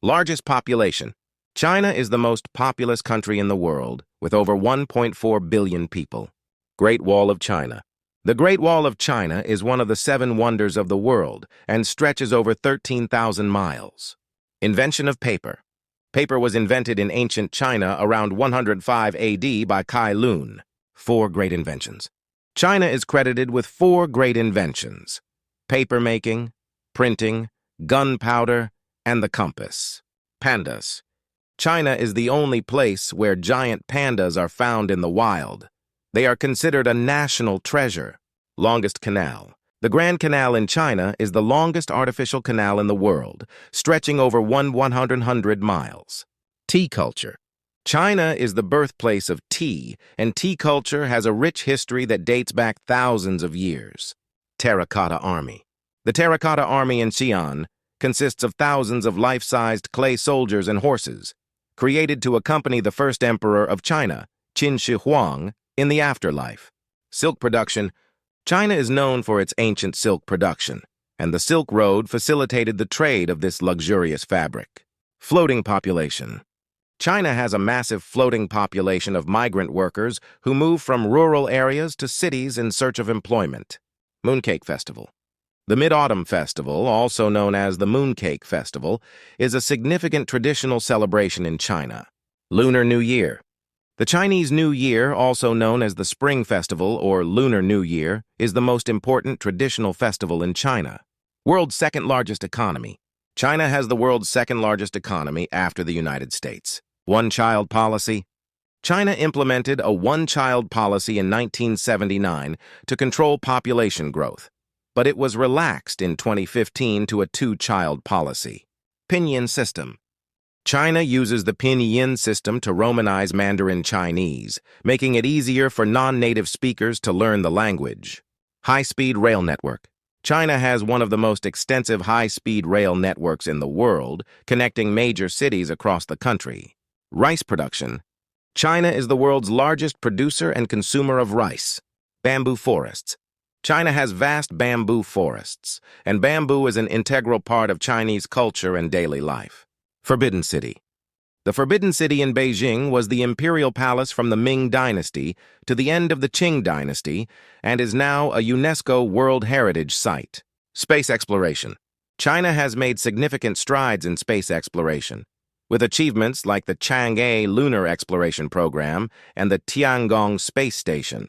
Largest population. China is the most populous country in the world, with over 1.4 billion people. Great Wall of China. The Great Wall of China is one of the 7 wonders of the world and stretches over 13,000 miles. Invention of paper. Paper was invented in ancient China around 105 AD by Kai Lun. 4 great inventions. China is credited with 4 great inventions: paper making, printing, gunpowder, and the compass. Pandas. China is the only place where giant pandas are found in the wild. They are considered a national treasure. Longest canal. The Grand Canal in China is the longest artificial canal in the world, stretching over 100 miles. Tea culture. China is the birthplace of tea, and tea culture has a rich history that dates back thousands of years. Terracotta Army. The Terracotta Army in Xi'an consists of thousands of life-sized clay soldiers and horses, created to accompany the first emperor of China, Qin Shi Huang, in the afterlife. Silk production. China is known for its ancient silk production, and the Silk Road facilitated the trade of this luxurious fabric. Floating population. China has a massive floating population of migrant workers who move from rural areas to cities in search of employment. Mooncake Festival. The Mid-Autumn Festival, also known as the Mooncake Festival, is a significant traditional celebration in China. Lunar New Year. The Chinese New Year, also known as the Spring Festival or Lunar New Year, is the most important traditional festival in China. World's second largest economy. China has the world's second largest economy after the United States. One-child policy. China implemented a one-child policy in 1979 to control population growth, but it was relaxed in 2015 to a two-child policy. Pinyin system. China uses the Pinyin system to Romanize Mandarin Chinese, making it easier for non-native speakers to learn the language. High-speed rail network. China has one of the most extensive high-speed rail networks in the world, connecting major cities across the country. Rice production. China is the world's largest producer and consumer of rice. Bamboo forests. China has vast bamboo forests, and bamboo is an integral part of Chinese culture and daily life. Forbidden City. The Forbidden City in Beijing was the imperial palace from the Ming Dynasty to the end of the Qing Dynasty and is now a UNESCO World Heritage Site. Space exploration. China has made significant strides in space exploration, with achievements like the Chang'e Lunar Exploration Program and the Tiangong Space Station.